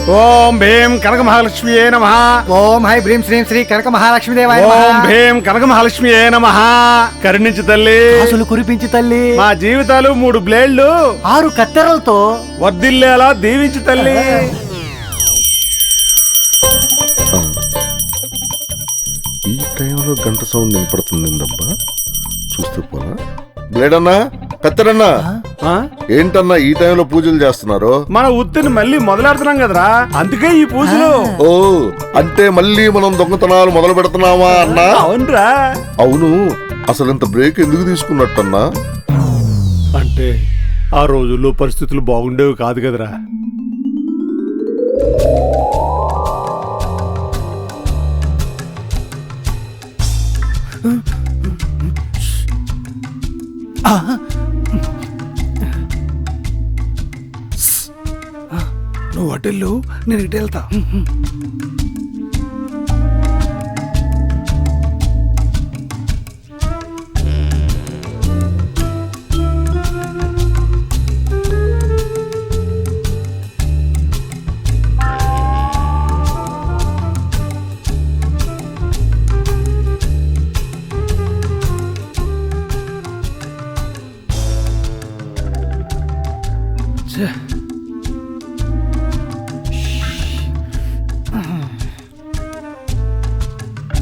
ఓం భీం కనక మహాలక్ష్మియే నమః. ఓం హై భ్రీం శ్రీం శ్రీ కనక మహాలక్ష్మి దేవాయ ఓం భీం కనక మహాలక్ష్మియే నమః. కరుణించు తల్లి, అసలు కురిపించి తల్లి, మా జీవితాలు 3 బ్లేడ్లు 6 కత్తెరలతో వర్ధిల్లేలా దీవించు తల్లి. ఈ టైంలో గంట సౌండ్ వినపడుతుందబ్బా. చూస్తూ పోలా. బ్లేడన్నా, కత్తెరన్నా, ఏంటన్నా ఈ టైంలో పూజలు చేస్తున్నారు? మన ఉత్తిని మళ్ళీ మొదలెడుతున్నాం కదరా, అందుకే ఈ పూజలు. ఓ, అంటే మళ్ళీ మనం దొంగతనాలు మొదలు పెడుతున్నావా అన్నా? అవునరా. అవును, అసలు ఇంత బ్రేక్ ఎందుకు తీసుకున్నట్టన్నా? అంటే ఆ రోజుల్లో పరిస్థితులు బాగుండేవి కాదు కదరా. నువ్వు అటెళ్ళు, నేను ఇటు వెళ్తా.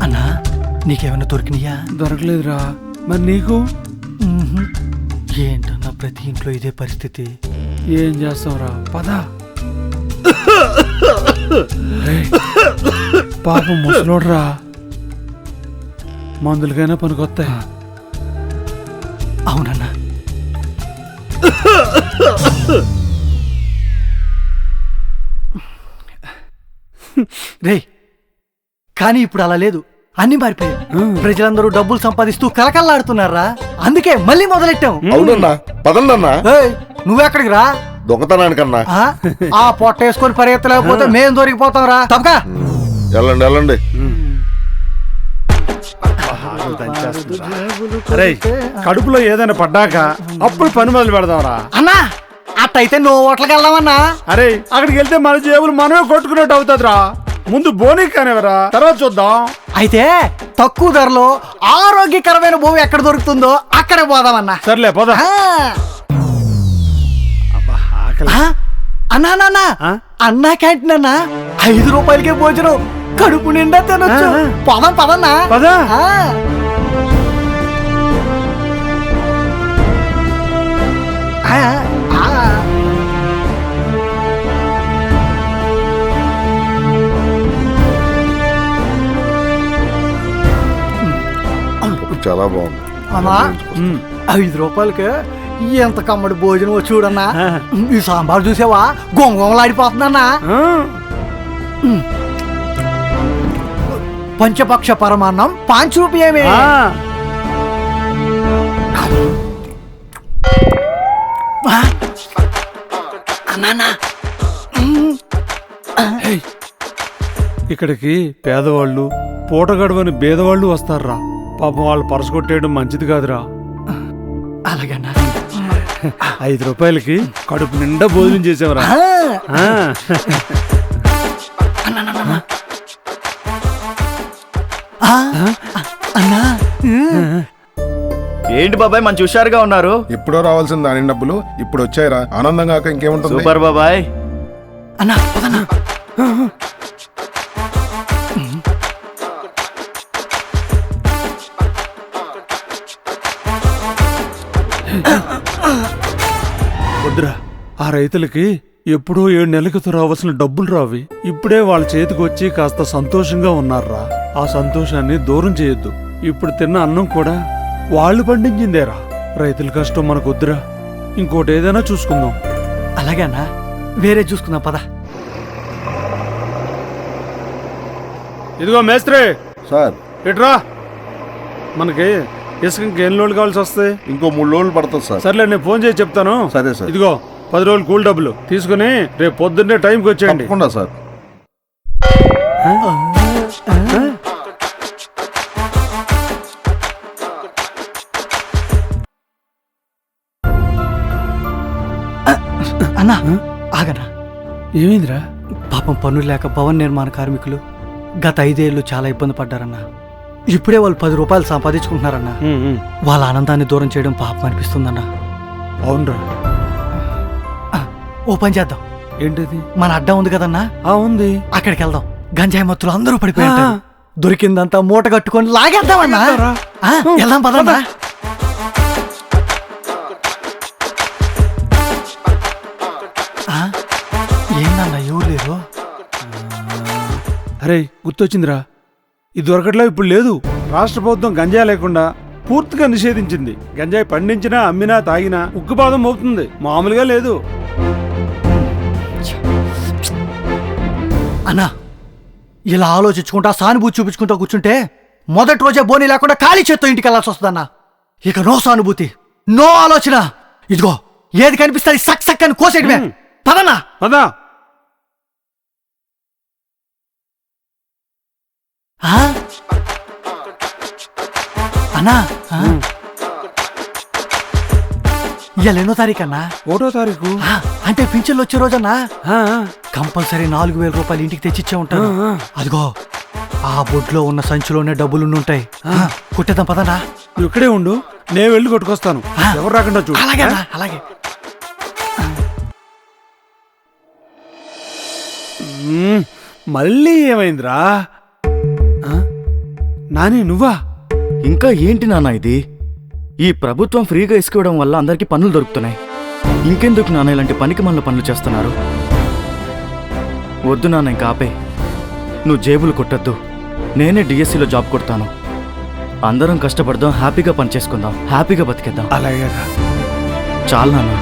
అన్నా, నీకేమైనా దొరికినాయా? దొరకలేదురా. మరి నీకు? ఏంటన్నా ప్రతి ఇంట్లో ఇదే పరిస్థితి. ఏం చేస్తావురా, పద. పాపం ముసలోడ్రా, మందులకైనా పనికొస్తాయి. అవునన్నా. రే, కానీ ఇప్పుడు అలా లేదు, అన్ని మారిపోయాయి. ప్రజలందరూ డబ్బులు సంపాదిస్తూ కలకల్లాడుతున్నారా, అందుకే మళ్ళీ మొదలెట్టాం. అవునన్నా, పదండన్నా. నువ్వెక్కడికి రా? దొంగతనానికన్నా. ఆ పొట్ట వేసుకొని పరిగెత్తలేకపోతే మేం దొరికిపోతాం రా. తప్పక వెళ్ళండి వెళ్ళండి. అరే, కడుపులో ఏదైనా పడ్డాక అప్పుడు పని మొదలు పెడదాంరా. అన్నా, అట్టయితే నువ్వు హోటల్కి వెళ్దామన్నా. అరే, అక్కడికి వెళ్తే మన జేబులు మనమే కొట్టుకున్నట్టు అవుతుందిరా. ముందు బోనీ కానివరా, తర్వాత చూద్దాం. అయితే తక్కువ ధరలో ఆరోగ్యకరమైన భూమి ఎక్కడ దొరుకుతుందో అక్కడే పోదామన్నా. సర్లే పోదా. అన్నా నాన్న, అన్నా క్యాంటీన్ అన్నా, 5 రూపాయలకే భోజనం, కడుపు నిండా తినొచ్చు. పదం పదన్నా. పదా. చాలా బాగుంది అమ్మా. 5 రూపాయలకి ఎంత కమ్మడి భోజనం చూడన్నా. ఈ సాంబార్ చూసావా, గొంగొంగలాడిపోతుందన్నా. పంచపక్ష పరమాన్నం 5 రూపాయమే. ఇక్కడికి పేదవాళ్ళు, పూట గడవని బేదవాళ్ళు వస్తారా. పాపం వాళ్ళు పరసగొట్టేయడం మంచిది కాదురా. అలాగన్నా. 5 రూపాయలకి కడుపు నిండా భోజనం చేసేవరా. అన్నా, ఏంటి బాబాయ్ మంచి హుషారుగా ఉన్నారు? ఎప్పుడో రావాల్సిన దాని డబ్బులు ఇప్పుడు వచ్చాయిరా. ఆనందంగా ఇంకేముంటుంది. సూపర్ బాబాయ్. అన్నా పదన్నా. వద్దురా, ఆ రైతులకి ఎప్పుడో 7 నెలలకి రావాల్సిన డబ్బులు రావి. ఇప్పుడే వాళ్ళ చేతికి వచ్చి కాస్త సంతోషంగా ఉన్నారా. ఆ సంతోషాన్ని దూరం చేయొద్దు. ఇప్పుడు తిన్న అన్నం కూడా వాళ్ళు పండించిందేరా. రైతుల కష్టం మనకు వద్దురా, ఇంకోటి ఏదైనా చూసుకుందాం. అలాగేనా, వేరే చూసుకుందాం పద. ఇదిగో మేస్త్రి సార్. ఇట్రా. మనకి ఇసుక ఇంకెన్ని రోజులు కావాల్సి వస్తాయి? ఇంకో 3 రోజులు పడుతుంది సార్. సర్లే, నేను ఫోన్ చేసి చెప్తాను. సరే సార్. ఇదిగో 10 రోజులు కూల్ డబ్బులు తీసుకుని రేపు పొద్దున్నే టైంకి వచ్చేయండి. తప్పకుండా సార్. అన్నా ఆగనా. ఏమైందిరా? పాపం పాపం పనులు లేక భవన నిర్మాణ కార్మికులు గత 5 ఏళ్ళు చాలా ఇబ్బంది పడ్డారన్నా. ఇప్పుడే వాళ్ళు 10 రూపాయలు సంపాదించుకుంటున్నారన్నా. వాళ్ళ ఆనందాన్ని దూరం చేయడం పాపం అనిపిస్తుందన్నా. అవునరా. ఓ పని చేద్దాం. ఏంటది? మన అడ్డా ఉంది కదన్నా, ఉంది. అక్కడికి వెళ్దాం. గంజాయి మత్తులు అందరూ పడిపోయారు. దొరికిందంతా మూట కట్టుకొని లాగేద్దామన్నా. వెళ్దాం పదన్నా. ఏందన్నా ఎవరు లేరు? అరే గుర్తొచ్చిందిరా, ఇది దొరకట్లా ఇప్పుడు లేదు. రాష్ట్ర ప్రభుత్వం గంజాయి లేకుండా పూర్తిగా నిషేధించింది. గంజాయి పండించినా అమ్మినా తాగినా ఉక్కుపాదం అవుతుంది, మామూలుగా లేదు. అన్నా ఇలా ఆలోచించుకుంటా సానుభూతి చూపించుకుంటా కూర్చుంటే మొదటి రోజే బోని లేకుండా ఖాళీ చేత్తో ఇంటికి వెళ్ళాల్సి వస్తుందన్నా. ఇక నో సానుభూతి, నో ఆలోచన. ఇదిగో ఏది కనిపిస్తే అది సక్ సక్ అని కోసేయడమే. పదన్నా. పదా. అన్నా ఇవాళ ఎన్నో తారీఖు అన్నా? 1వ తారీఖు. అంటే పింఛన్లు వచ్చే రోజన్నా కంపల్సరీ 4,000 రూపాయలు ఇంటికి తెచ్చిచ్చే ఉంటాను. అదిగో ఆ బొడ్లో ఉన్న సంచిలోనే డబ్బులుంటాయి. కొట్టేద్దాం పదనా. నువ్వు ఇక్కడే ఉండు, నేను వెళ్ళి కొట్టుకొస్తాను. ఎవరు రాకుండా చూడు. అలాగే అన్నా, అలాగే. మళ్ళీ ఏమైందిరా? నాని నువ్వా? ఇంకా ఏంటి నాన్న ఇది? ఈ ప్రభుత్వం ఫ్రీగా ఇసుక ఇవ్వడం వల్ల అందరికీ పనులు దొరుకుతున్నాయి. ఇంకెందుకు నాన్న ఇలాంటి పనికి మళ్ళీ పనులు చేస్తున్నారు? వద్దు నాన్న, ఇంకా ఆపే. నువ్వు జేబులు కొట్టద్దు. నేనే డిఎస్సిలో జాబ్ కొడతాను. అందరం కష్టపడదాం, హ్యాపీగా పని చేసుకుందాం, హ్యాపీగా బతికేద్దాం. అలాగే చాలు నాన్న.